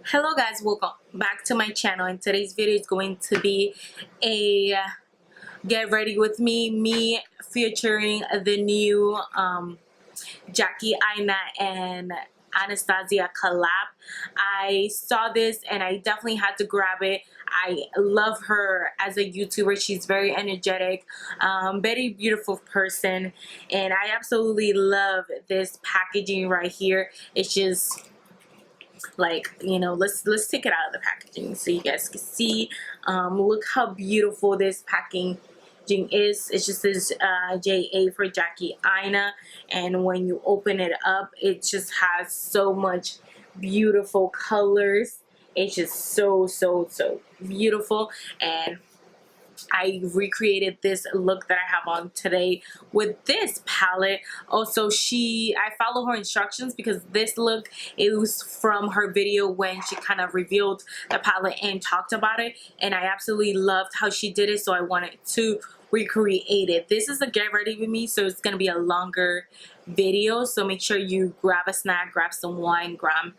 Hello guys, welcome back to my channel, and today's video is going to be a get ready with me featuring the new Jackie, Aina and Anastasia collab. I saw this and I definitely had to grab it. I love her as a YouTuber. She's very energetic, very beautiful person, and I absolutely love this packaging right here. It's just like, you know, let's take it out of the packaging so you guys can see. Look how beautiful this packaging is. It's just this JA for Jackie Aina, and when you open it up, it just has so much beautiful colors. It's just so beautiful, and I recreated this look that I have on today with this palette. Also, I follow her instructions because this look, it was from her video when she kind of revealed the palette and talked about it, and I absolutely loved how she did it, so I wanted to recreate it. This is a get ready with me, so it's gonna be a longer video, so make sure you grab a snack, grab some wine, grab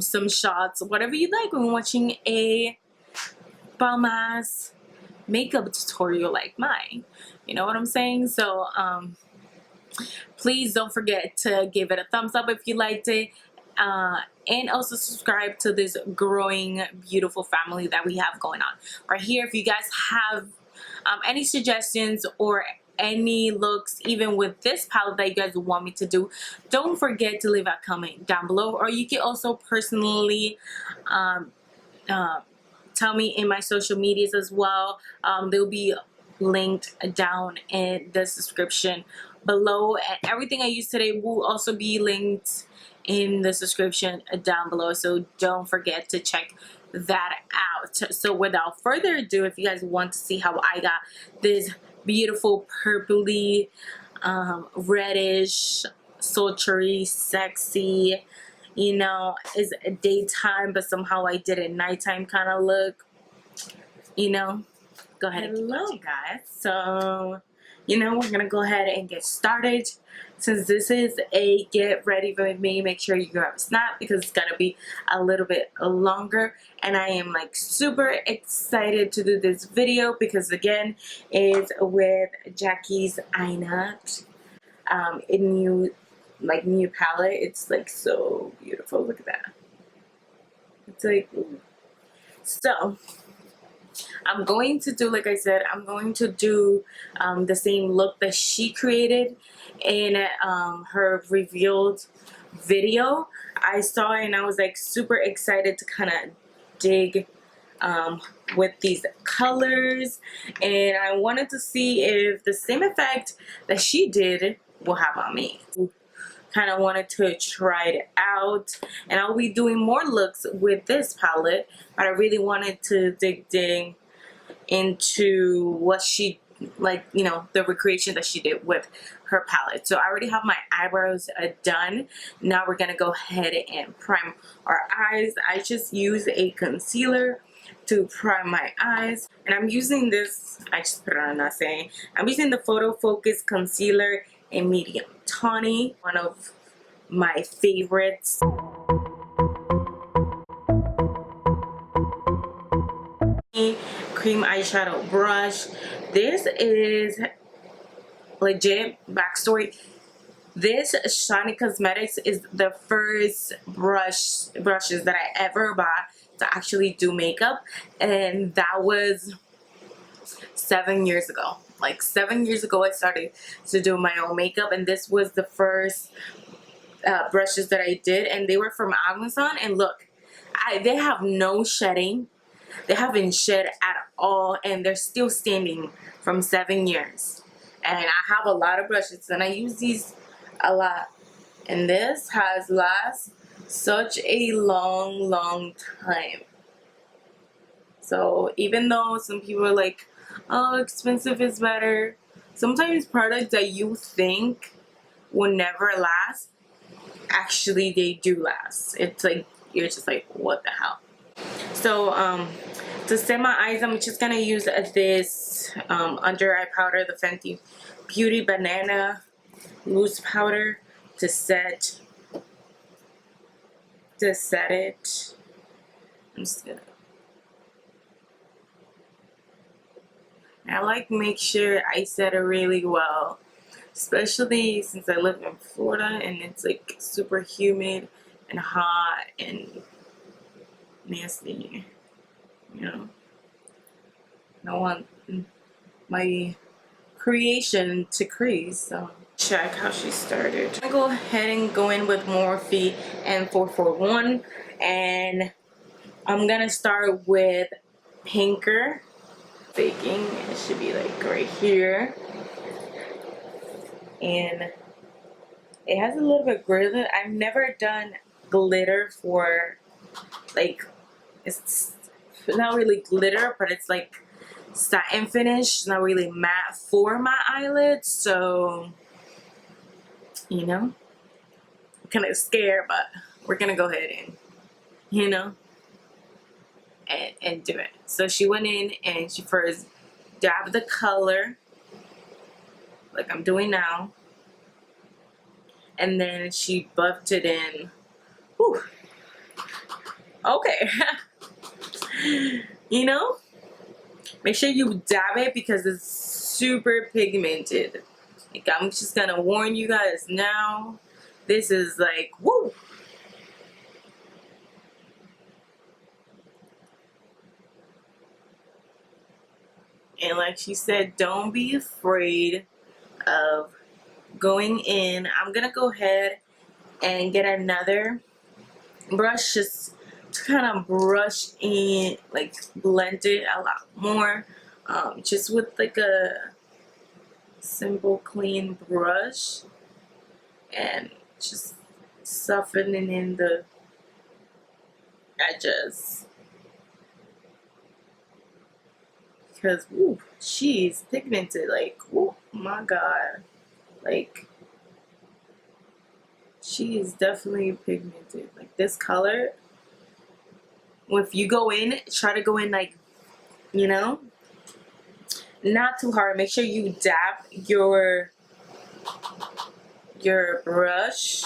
some shots, whatever you like when watching a bomb-ass makeup tutorial like mine. You know what I'm saying? So please don't forget to give it a thumbs up if you liked it, and also subscribe to this growing beautiful family that we have going on right here. If you guys have any suggestions or any looks, even with this palette, that you guys want me to do, don't forget to leave a comment down below, or you can also personally tell me in my social medias as well. They'll be linked down in the description below, and everything I use today will also be linked in the description down below, so don't forget to check that out. So without further ado, if you guys want to see how I got this beautiful purpley reddish sultry sexy, you know, is a daytime but somehow I did a nighttime kind of look, you know, go ahead and keep watching, guys. So, you know, we're gonna go ahead and get started. Since this is a get ready with me, make sure you grab a snack because it's gonna be a little bit longer, and I am like super excited to do this video because again, it's with Jackie's Aina, a new palette. It's like so beautiful. Look at that. It's like, ooh. So I'm going to do, like I said, I'm going to do the same look that she created in her revealed video. I saw it and I was like super excited to kind of dig with these colors, and I wanted to see if the same effect that she did will have on me. Kind of wanted to try it out, and I'll be doing more looks with this palette, but I really wanted to dig into what she, like, you know, the recreation that she did with her palette. So I already have my eyebrows done. Now we're gonna go ahead and prime our eyes. I just use a concealer to prime my eyes, and I'm using this, I just put it on, not saying, I'm using the Photo Focus concealer in medium tawny, one of my favorites. Cream eyeshadow brush. This is legit backstory. This Shiny Cosmetics is the first brushes that I ever bought to actually do makeup, and that was 7 years ago. Like 7 years ago I started to do my own makeup, and this was the first brushes that I did, and they were from Amazon. And look, they have no shedding. They haven't shed at all, and they're still standing from 7 years. And I have a lot of brushes and I use these a lot, and this has lasted such a long time. So even though some people are like, oh, expensive is better, sometimes products that you think will never last, actually they do last. It's like, you're just like, what the hell. So to set my eyes, I'm just gonna use this under eye powder, the Fenty Beauty Banana loose powder to set it. I'm just gonna. I like make sure I set it really well, especially since I live in Florida and it's like super humid and hot and nasty. You know, I don't want my creation to crease. So check how she started. I'm gonna go ahead and go in with Morphe and 441, and I'm gonna start with Pinker. Baking, it should be like right here, and it has a little bit of glitter. I've never done glitter for, like, it's not really glitter, but it's like satin finish, not really matte for my eyelids. So, you know, I'm kind of scared, but we're gonna go ahead and, you know, and do it. So she went in and she first dabbed the color like I'm doing now, and then she buffed it in. Whew. Okay. You know, make sure you dab it because it's super pigmented. Like, I'm just gonna warn you guys now, this is like, woo. And like she said, don't be afraid of going in. I'm gonna go ahead and get another brush just to kind of brush in, like blend it a lot more. Just with like a simple clean brush and just softening in the edges. Because, ooh, she's pigmented, like, oh my god, like, she is definitely pigmented. Like, this color, if you go in, try to go in, like, you know, not too hard. Make sure you dab your brush,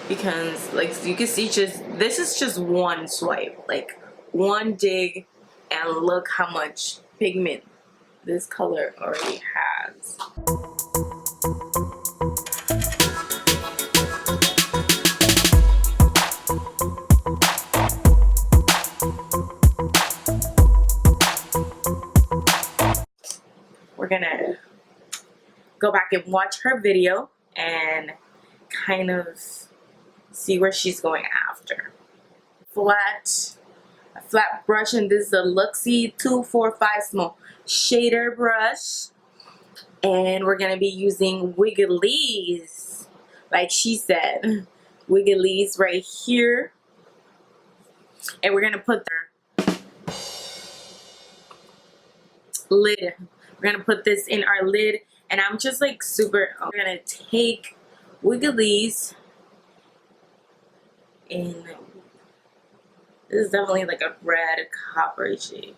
because, like, you can see, just, this is just one swipe, like, one dig, and look how much pigment this color already has. We're gonna go back and watch her video and kind of see where she's going after. A flat brush, and this is a Luxie 245 small shader brush, and we're gonna be using WIGGALESE, like she said, WIGGALESE right here, and we're gonna put the lid. We're gonna put this in our lid, and I'm just like super. We're gonna take WIGGALESE, and this is definitely like a red copper shade.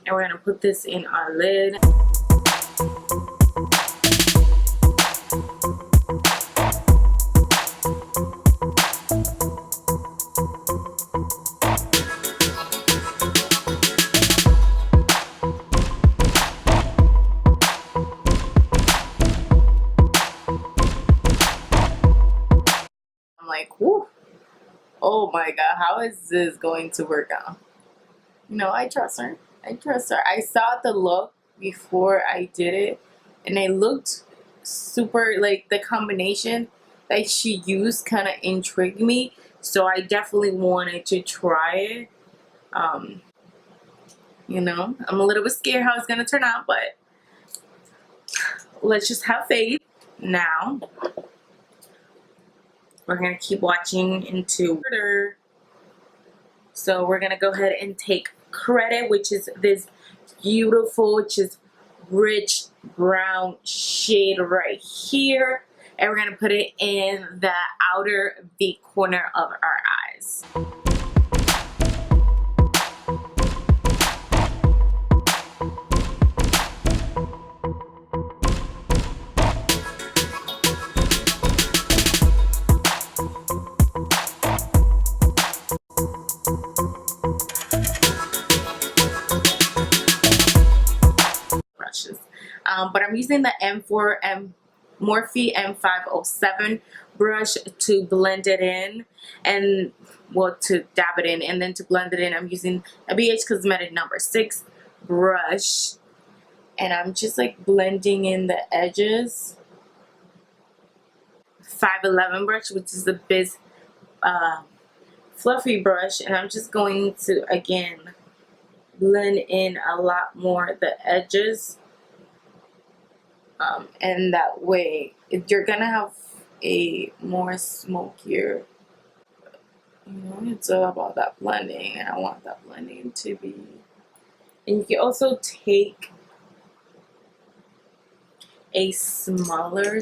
And we're gonna put this in our lid. I'm like, whoo. Oh my god, how is this going to work out? You know, I trust her. I trust her. I saw the look before I did it, and it looked super, like, the combination that she used kind of intrigued me, so I definitely wanted to try it. You know, I'm a little bit scared how it's gonna turn out, but let's just have faith. Now we're gonna keep watching into order. So we're gonna go ahead and take Credit, which is this beautiful, just rich brown shade right here, and we're gonna put it in the outer V corner of our eyes. but I'm using the Morphe M507 brush to blend it in, and well, to dab it in, and then to blend it in I'm using ABH Cosmetic number 6 brush, and I'm just like blending in the edges. 511 brush, which is the big fluffy brush, and I'm just going to again blend in a lot more the edges, and that way you're gonna have a more smokier, you know, it's all about that blending, and I want that blending to be. And you can also take a smaller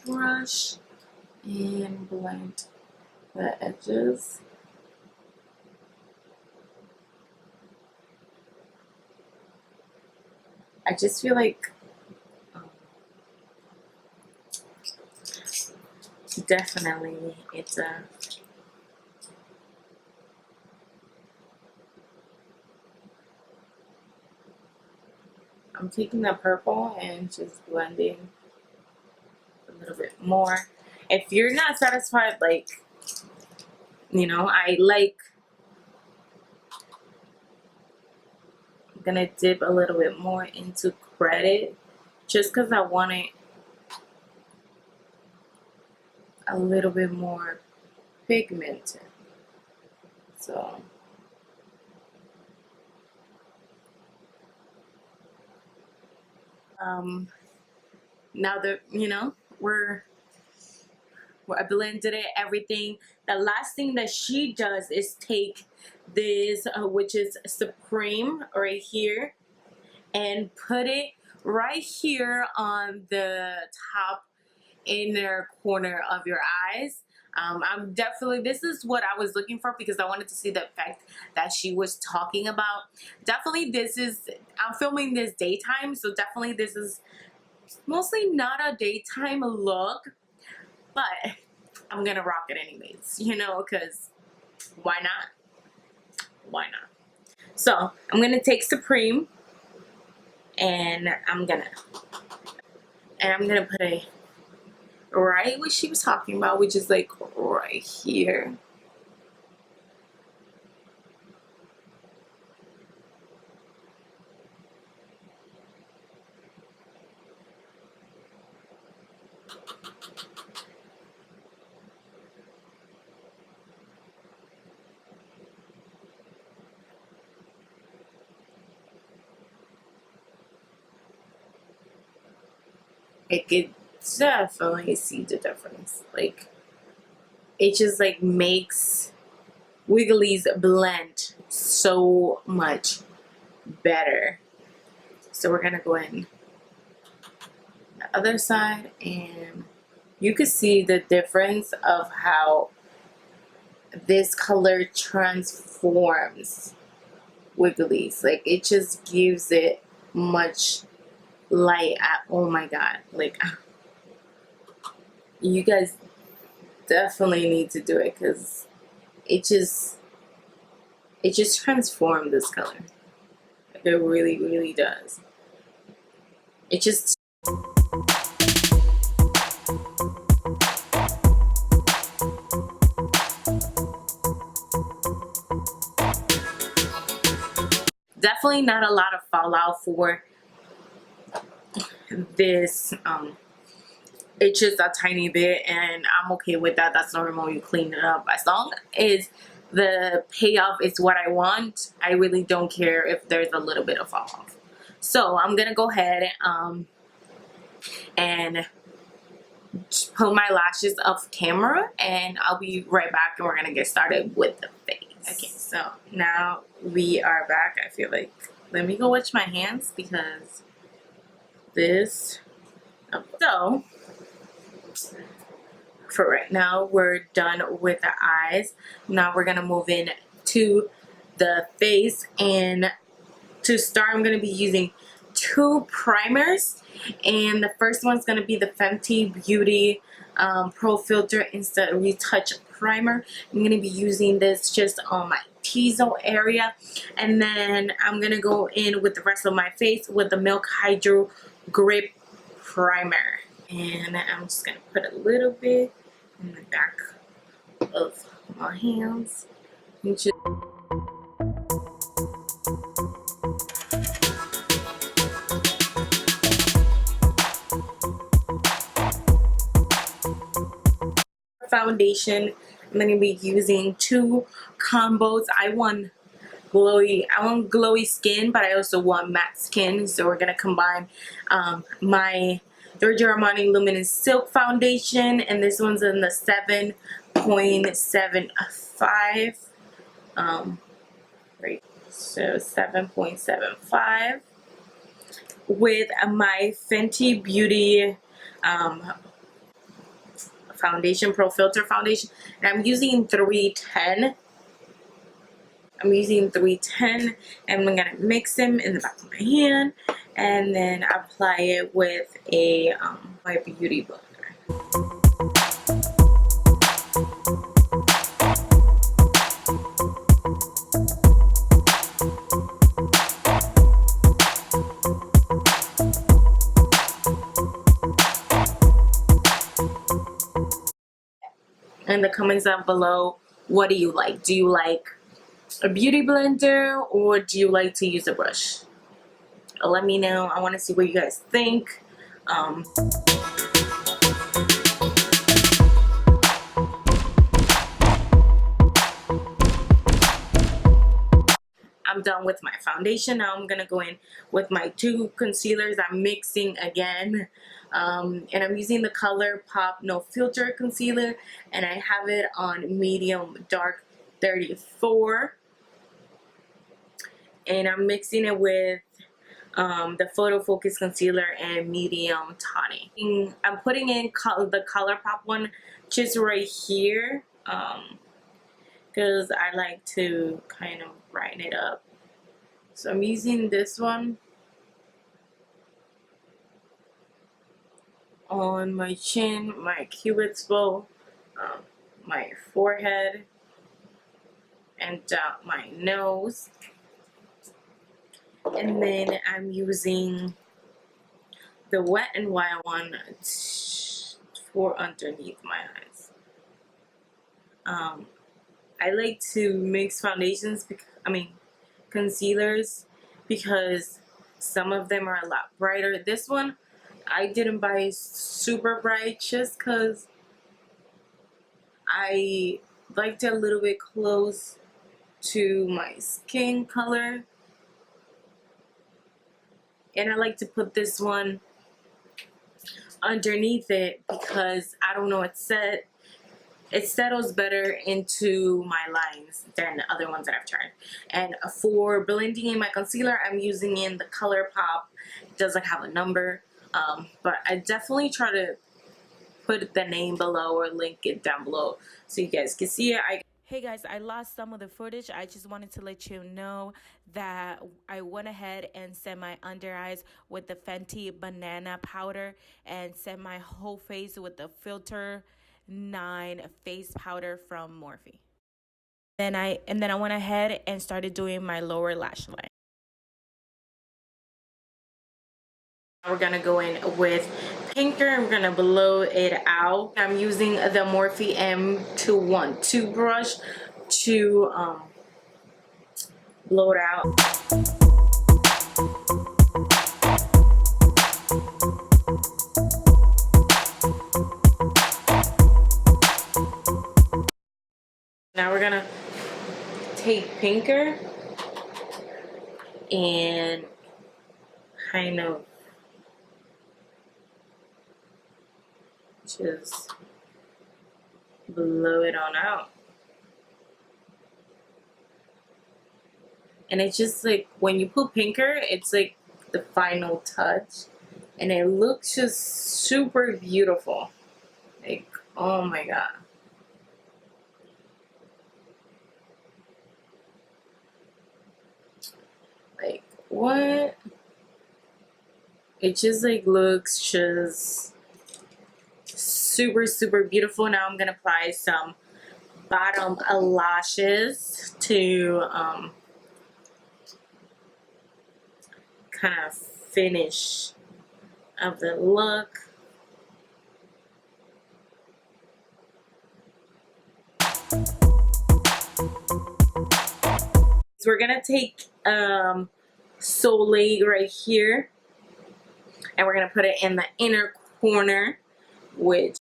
brush and blend the edges. I just feel like definitely it's a I'm taking the purple and just blending a little bit more. If you're not satisfied, like, you know, I'm gonna dip a little bit more into credit just because I want it a little bit more pigmented. So now that, you know, I blended it, everything. The last thing that she does is take this, which is Supreme right here, and put it right here on the top inner corner of your eyes. I'm definitely, this is what I was looking for because I wanted to see the effect that she was talking about. Definitely this is, I'm filming this daytime, so definitely this is mostly not a daytime look, but I'm gonna rock it anyways, you know, because why not? Why not? So I'm gonna take Supreme, and I'm gonna put a right what she was talking about, which is like right here. I could definitely see the difference. Like, it just like makes Wiggly's blend so much better. So we're gonna go in the other side, and you can see the difference of how this color transforms Wiggly's. Like, it just gives it much light. Oh my god, like, you guys definitely need to do it because it just transformed this color. Like, it really does. It just definitely not a lot of fallout for this. It's just a tiny bit, and I'm okay with that. That's normal. You clean it up as long as the payoff is what I want. I really don't care if there's a little bit of fall off. So I'm gonna go ahead and put my lashes off camera, and I'll be right back, and we're gonna get started with the face. Okay, so now we are back. I feel like, let me go wash my hands because this, so for right now we're done with the eyes. Now we're gonna move in to the face, and to start I'm gonna be using 2 primers, and the first one's gonna be the Fenty Beauty Pro Filter Instant Retouch Primer. I'm gonna be using this just on my T-zone area, and then I'm gonna go in with the rest of my face with the Milk Hydro Grip Primer. And I'm just going to put a little bit in the back of my hands. Just foundation, I'm going to be using two combos. I want glowy skin, but I also want matte skin, so we're going to combine my Giorgio Armani Luminest Silk Foundation, and this one's in the 7.75, right, so 7.75, with my Fenty Beauty foundation, Pro Filter foundation, and I'm using 310. And I'm gonna mix them in the back of my hand, and then apply it with a my beauty blender. In the comments down below, what do you like? Do you like a beauty blender, or do you like to use a brush? Let me know. I want to see what you guys think. I'm done with my foundation. Now I'm gonna go in with my two concealers. I'm mixing again, and I'm using the Color Pop No Filter concealer, and I have it on medium dark 34, and I'm mixing it with the Photo Focus concealer and medium tawny. I'm putting in the Color Pop one just right here, because I like to kind of brighten it up. So I'm using this one on my chin, my cupid's bow, my forehead, and my nose. And then I'm using the Wet and Wild one for underneath my eyes. I like to mix foundations, concealers, because some of them are a lot brighter. This one I didn't buy super bright just because I liked it a little bit close to my skin color, and I like to put this one underneath it because I don't know, it settles better into my lines than the other ones that I've tried. And for blending in my concealer, I'm using in the Color Pop. It doesn't have a number, but I definitely try to put the name below or link it down below so you guys can see it. Hey guys, I lost some of the footage. I just wanted to let you know that I went ahead and set my under eyes with the Fenty Banana Powder and set my whole face with the Filter 9 face powder from Morphe. Then I went ahead and started doing my lower lash line. We're gonna go in with pinker and we're gonna blow it out. I'm using the Morphe M212 brush to blow it out. Now we're gonna take pinker and kind of just blow it on out. And it's just like when you put pinker, it's like the final touch, and it looks just super beautiful. Like, oh my god. Like, what? It just like looks just super beautiful. Now I'm gonna apply some bottom lashes to kind of finish of the look. So we're gonna take Soleil right here, and we're gonna put it in the inner corner, which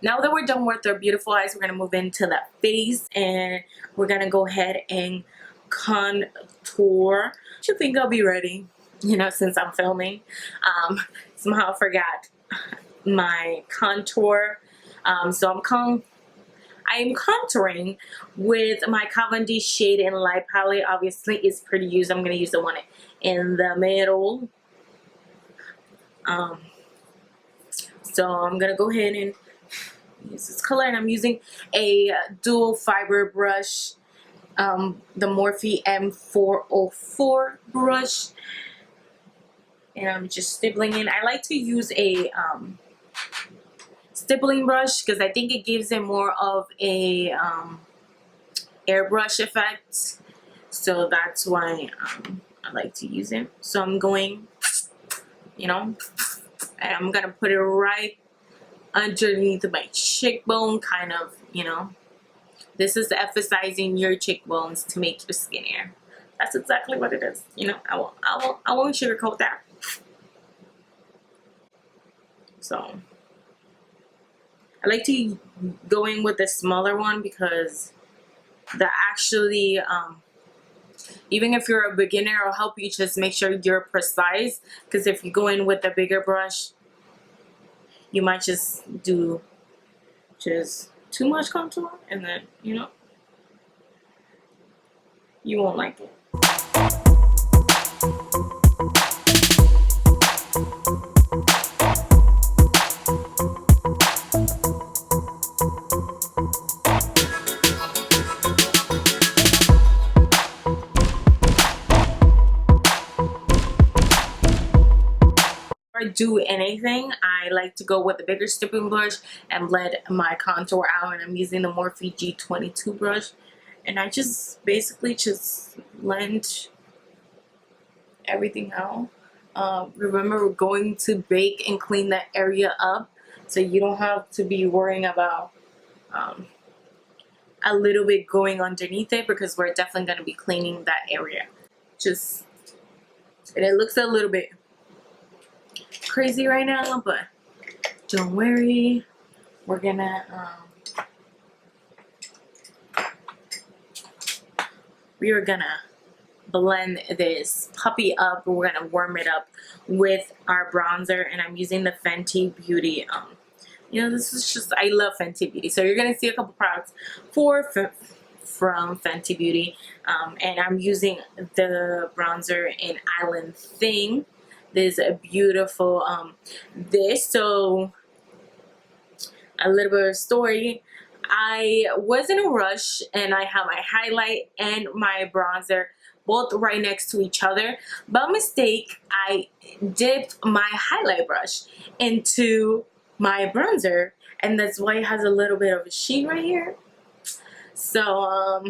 now that we're done with our beautiful eyes, we're gonna move into the face, and we're gonna go ahead and contour. I think I'll be ready, you know, since I'm filming. Somehow I forgot my contour. So I am contouring with my Cavendish Shade and Light palette. Obviously, it's pretty used. I'm gonna use the one in the middle. So I'm gonna go ahead and use this color, and I'm using a dual fiber brush, the Morphe M404 brush, and I'm just stippling in. I like to use a stippling brush because I think it gives it more of a airbrush effect, so that's why I like to use it. So I'm going, you know, and I'm gonna put it right underneath my cheekbone, kind of, you know. This is emphasizing your cheekbones to make your skinnier. That's exactly what it is. You know, I won't sugarcoat that. So I like to go in with the smaller one because that actually, even if you're a beginner, it'll help you just make sure you're precise. Because if you go in with a bigger brush, you might just do just too much contour, and then, you know, you won't like it. Do anything, I like to go with the bigger stippling brush and blend my contour out, and I'm using the Morphe G22 brush, and I just basically just blend everything out. Remember, we're going to bake and clean that area up, so you don't have to be worrying about a little bit going underneath it, because we're definitely going to be cleaning that area. Just, and it looks a little bit crazy right now, but don't worry, we're gonna we are gonna blend this puppy up. We're gonna warm it up with our bronzer, and I'm using the Fenty Beauty. You know, this is just, I love Fenty Beauty, so you're gonna see a couple products from Fenty Beauty, and I'm using the bronzer in Island Thing. This a beautiful so a little bit of a story. I was in a rush, and I have my highlight and my bronzer both right next to each other. By mistake, I dipped my highlight brush into my bronzer, and that's why it has a little bit of a sheen right here. So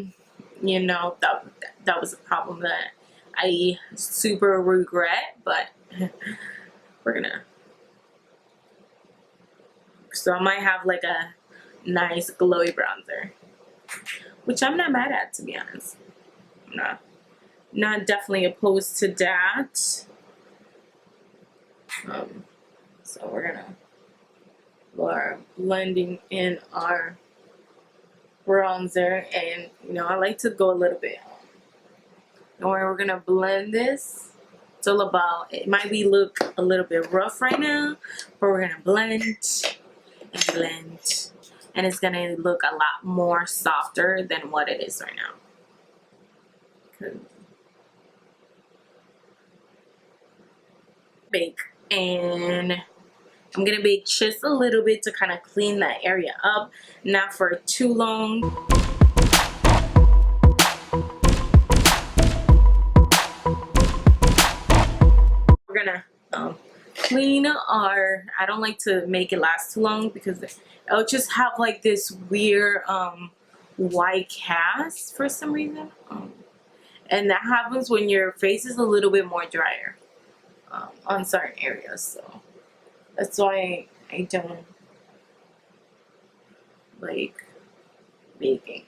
you know, that was a problem that I super regret, but we're gonna, so I might have like a nice glowy bronzer, which I'm not mad at, to be honest. I'm not definitely opposed to that. So we're blending in our bronzer, and you know, I like to go a little bit. Don't worry, we're gonna blend this. It's all about, it might be look a little bit rough right now, but we're gonna blend and blend, and it's gonna look a lot more softer than what it is right now. Bake, and I'm gonna bake just a little bit to kind of clean that area up, not for too long. We're gonna clean our, I don't like to make it last too long because it'll just have like this weird white cast for some reason. And that happens when your face is a little bit more drier on certain areas. So that's why I don't like making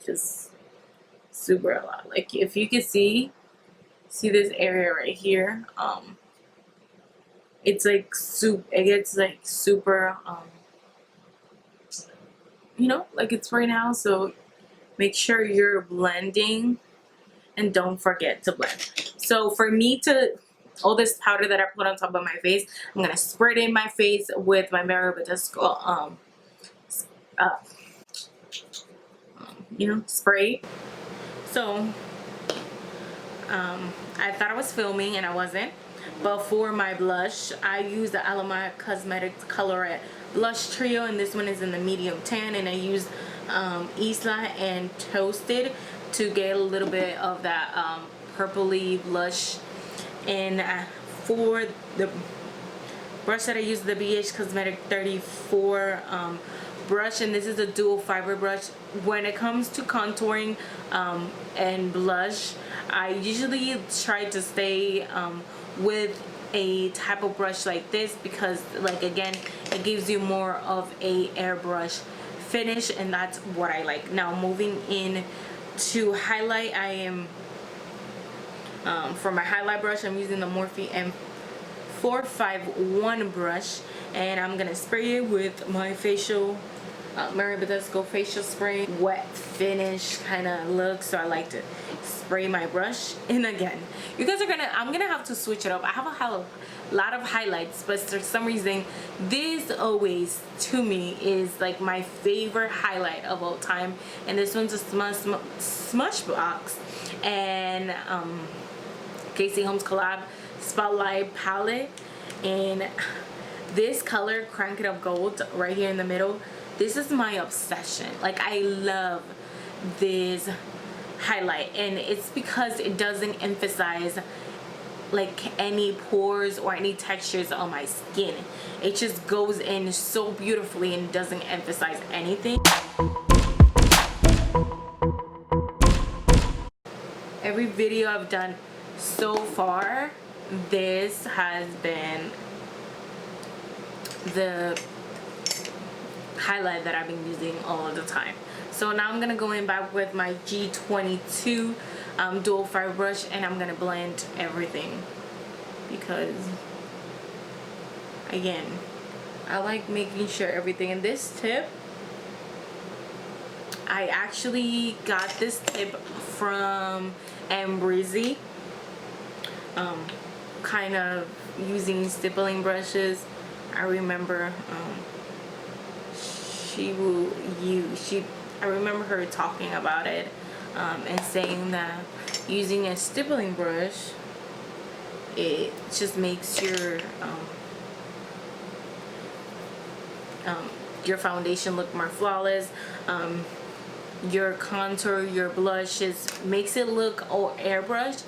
just super a lot. Like if you can see this area right here, it's like it gets like super you know, like it's right now. So make sure you're blending and don't forget to blend. So for me to, all this powder that I put on top of my face, I'm gonna spray it in my face with my Marabadisco you know, spray. So I thought I was filming and I wasn't. But for my blush, I use the Lamar Cosmetics Colorette Blush Trio, and this one is in the medium tan, and I use Isla and Toasted to get a little bit of that purpley blush. And for the brush that I use, the ABH Cosmetic 34 brush, and this is a dual fiber brush. When it comes to contouring and blush, I usually try to stay with a type of brush like this because, like, again, it gives you more of a airbrush finish, and that's what I like. Now moving in to highlight, I am for my highlight brush, I'm using the Morphe M451 brush, and I'm gonna spray it with my facial Marabadisco facial spray, wet finish kind of look. So I like to spray my brush. And again, you guys are I'm gonna have to switch it up. I have a lot of highlights, but for some reason this always to me is like my favorite highlight of all time, and this one's a Smashbox and Casey Holmes Collab Spotlight palette, and this color, Crank It Up Gold, right here in the middle, this is my obsession. Like, I love this highlight, and it's because it doesn't emphasize like any pores or any textures on my skin. It just goes in so beautifully and doesn't emphasize anything. Every video I've done so far, this has been the highlight that I've been using all the time. So now I'm gonna go in back with my G22 dual fiber brush, and I'm gonna blend everything because, again, I like making sure everything. In this tip, I actually got this tip from Breezy, kind of using stippling brushes. I remember I remember her talking about it and saying that using a stippling brush, it just makes your foundation look more flawless. Your contour, your blush, just makes it look all airbrushed.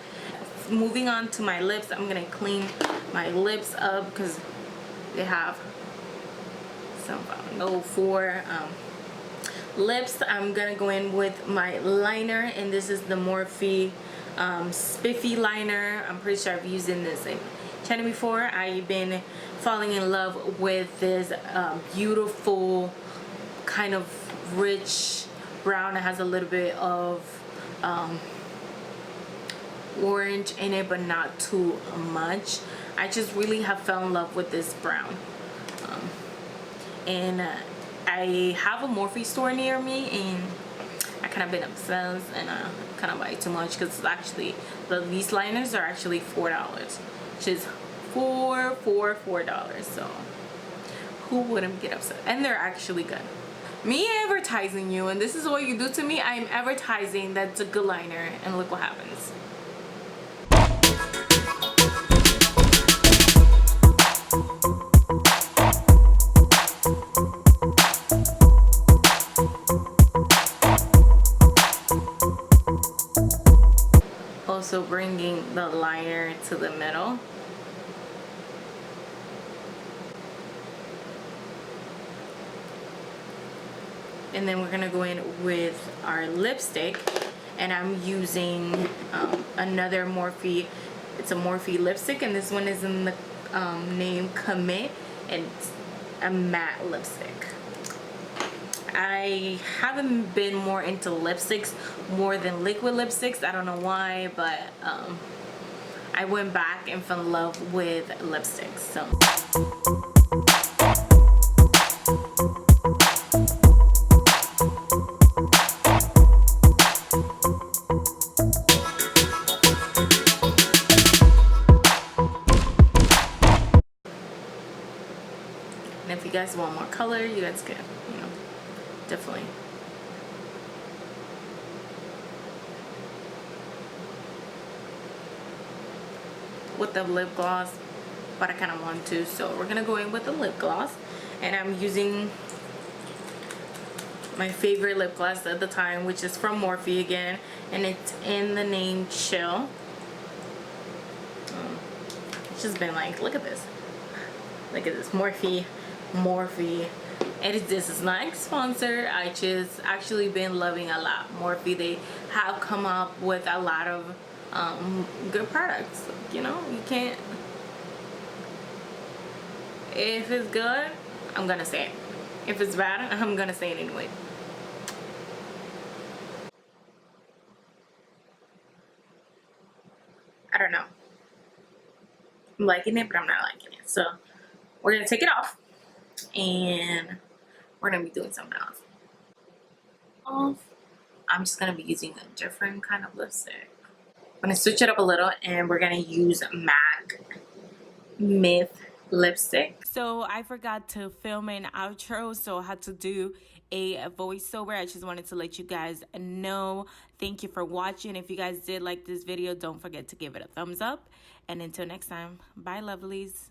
Moving on to my lips, I'm gonna clean my lips up because they have some foam. So for lips, I'm gonna go in with my liner, and this is the Morphe Spiffy liner. I'm pretty sure I've used in this channel before. I've been falling in love with this beautiful kind of rich brown. It has a little bit of orange in it, but not too much. I just really have fell in love with this brown, and I have a Morphe store near me, and I kind of been obsessed, and I kind of buy too much because it's actually, these liners are actually $4, which is $4. So who wouldn't get upset? And they're actually good. Me advertising you, and this is what you do to me. I'm advertising that's a good liner, and look what happens. Also bringing the liner to the middle. And then we're gonna go in with our lipstick, and I'm using another Morphe. It's a Morphe lipstick, and this one is in the name Commit, and it's a matte lipstick. I haven't been more into lipsticks more than liquid lipsticks. I don't know why, but I went back and fell in love with lipsticks. So and if you guys want more color, you guys can, you know, definitely. With the lip gloss, but I kind of want to, so we're gonna go in with the lip gloss, and I'm using my favorite lip gloss at the time, which is from Morphe again, and it's in the name Chill. It's just been like, look at this, Morphe. This is not a sponsor. I just actually been loving a lot Morphe. They have come up with a lot of good products. You know, you can't, if it's good, I'm gonna say it. If it's bad, I'm gonna say it anyway. I don't know, I'm liking it, but I'm not liking it, so we're gonna take it off and we're gonna be doing something else. I'm just gonna be using a different kind of lipstick. I'm gonna switch it up a little, and we're gonna use MAC Myth lipstick. So I forgot to film an outro, so I had to do a voiceover. I just wanted to let you guys know. Thank you for watching. If you guys did like this video, don't forget to give it a thumbs up, and until next time, bye lovelies.